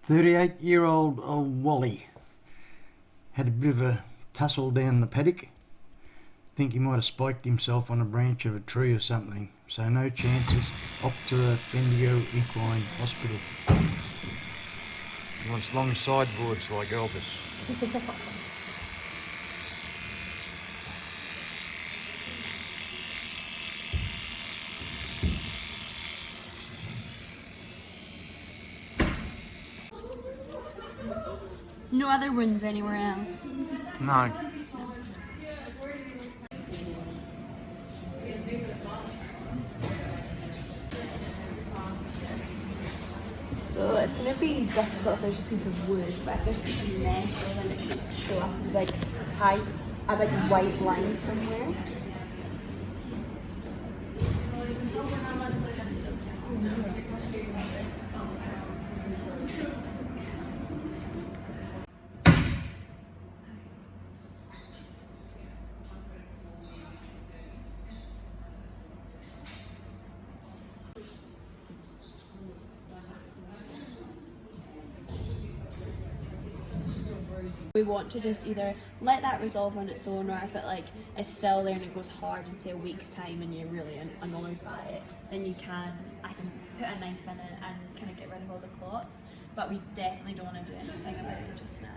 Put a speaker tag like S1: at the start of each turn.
S1: 38-year-old old Wally had a bit of a tussle down the paddock. Think he might have spiked himself on a branch of a tree or something, so no chances. Off to the Bendigo Equine Hospital. He wants long sideboards like Elvis.
S2: No other wounds anywhere else?
S1: No.
S2: So it's going to be difficult if there's a piece of wood, but if there's a piece of metal, then it should show up as a big white line somewhere. We want to just either let that resolve on its own, or if it is still there and it goes hard in say a week's time and you're really annoyed by it, then I can put a knife in it and kind of get rid of all the clots, but we definitely don't want to do anything about it just now.